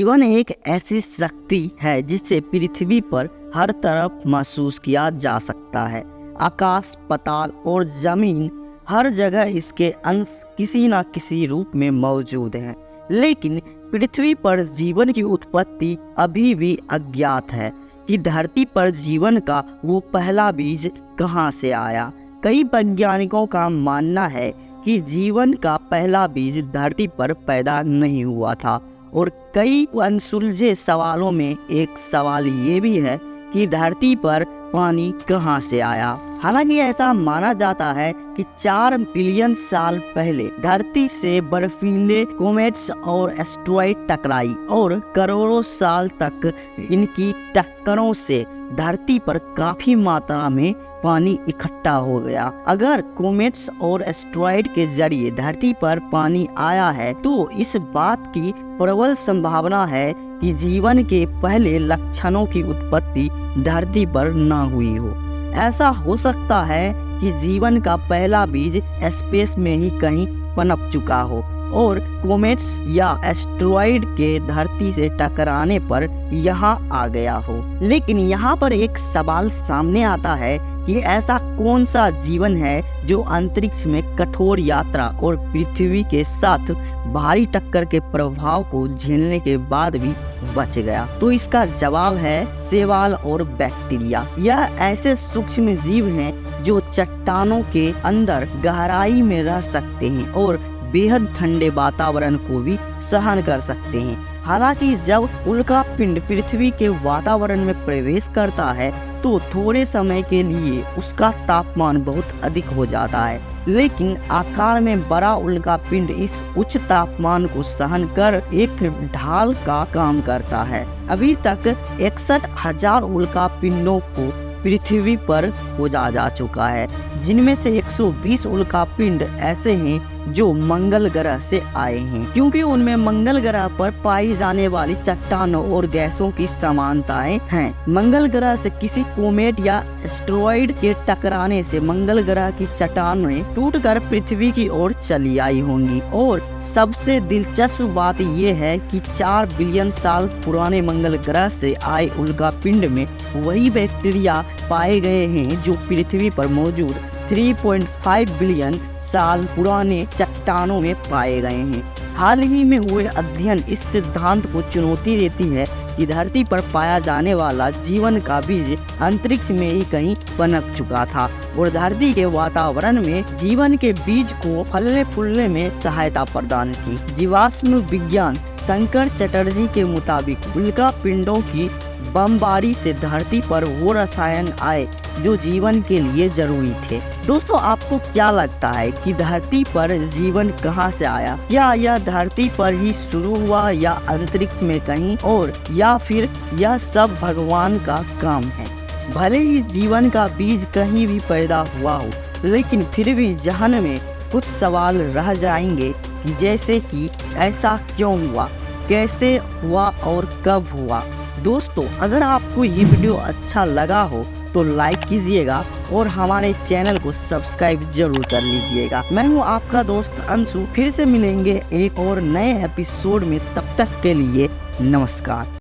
जीवन एक ऐसी शक्ति है जिसे पृथ्वी पर हर तरफ महसूस किया जा सकता है। आकाश, पाताल और जमीन, हर जगह इसके अंश किसी न किसी रूप में मौजूद हैं। लेकिन पृथ्वी पर जीवन की उत्पत्ति अभी भी अज्ञात है कि धरती पर जीवन का वो पहला बीज कहाँ से आया। कई वैज्ञानिकों का मानना है कि जीवन का पहला बीज धरती पर पैदा नहीं हुआ था, और कई अनसुलझे सवालों में एक सवाल ये भी है कि धरती पर पानी कहाँ से आया। हालांकि ऐसा माना जाता है कि 4 बिलियन साल पहले धरती से बर्फीले कोमेट्स और एस्टेरॉयड टकराई और करोड़ों साल तक इनकी टक्करों से धरती पर काफी मात्रा में पानी इकट्ठा हो गया। अगर कोमेट्स और एस्टेरॉयड के जरिए धरती पर पानी आया है तो इस बात की प्रबल संभावना है कि जीवन के पहले लक्षणों की उत्पत्ति धरती पर न हुई हो। ऐसा हो सकता है कि जीवन का पहला बीज स्पेस में ही कहीं पनप चुका हो और कोमेट्स या एस्टेरॉयड के धरती से टकराने पर यहाँ आ गया हो। लेकिन यहाँ पर एक सवाल सामने आता है कि ऐसा कौन सा जीवन है जो अंतरिक्ष में कठोर यात्रा और पृथ्वी के साथ भारी टक्कर के प्रभाव को झेलने के बाद भी बच गया। तो इसका जवाब है शैवाल और बैक्टीरिया। यह ऐसे सूक्ष्म जीव हैं जो चट्टानों के अंदर गहराई में रह सकते हैं और बेहद ठंडे वातावरण को भी सहन कर सकते हैं। हालांकि जब उल्का पिंड पृथ्वी के वातावरण में प्रवेश करता है तो थोड़े समय के लिए उसका तापमान बहुत अधिक हो जाता है, लेकिन आकार में बड़ा उल्का पिंड इस उच्च तापमान को सहन कर एक ढाल का काम करता है। अभी तक 61,000 उल्का पिंडों को पृथ्वी पर खोजा जा चुका है, जिनमें से 120 उल्का पिंड ऐसे हैं जो मंगल ग्रह से आए हैं, क्योंकि उनमें मंगल ग्रह पर पाई जाने वाली चट्टानों और गैसों की समानताएं हैं। मंगल ग्रह से किसी कोमेट या एस्टेरॉयड के टकराने से मंगल ग्रह की चट्टानें टूटकर पृथ्वी की ओर चली आई होंगी। और सबसे दिलचस्प बात यह है कि 4 बिलियन साल पुराने मंगल ग्रह से आए उल्का पिंड में वही बैक्टीरिया पाए गए हैं जो पृथ्वी पर मौजूद 3.5 बिलियन साल पुराने चट्टानों में पाए गए हैं। हाल ही में हुए अध्ययन इस सिद्धांत को चुनौती देती है कि धरती पर पाया जाने वाला जीवन का बीज अंतरिक्ष में ही कहीं पनप चुका था और धरती के वातावरण में जीवन के बीज को फलने फूलने में सहायता प्रदान की। जीवाश्म विज्ञान शंकर चटर्जी के मुताबिक उल्का पिंडों की बमबारी से धरती पर वो रसायन आए जो जीवन के लिए जरूरी थे। दोस्तों, आपको क्या लगता है कि धरती पर जीवन कहाँ से आया? क्या यह धरती पर ही शुरू हुआ या अंतरिक्ष में कहीं और, या फिर यह सब भगवान का काम है? भले ही जीवन का बीज कहीं भी पैदा हुआ हो, लेकिन फिर भी जहन में कुछ सवाल रह जाएंगे, जैसे कि ऐसा क्यों हुआ, कैसे हुआ और कब हुआ। दोस्तों, अगर आपको ये वीडियो अच्छा लगा हो तो लाइक कीजिएगा और हमारे चैनल को सब्सक्राइब जरूर कर लीजिएगा। मैं हूँ आपका दोस्त अंशु। फिर से मिलेंगे एक और नए एपिसोड में, तब तक के लिए नमस्कार।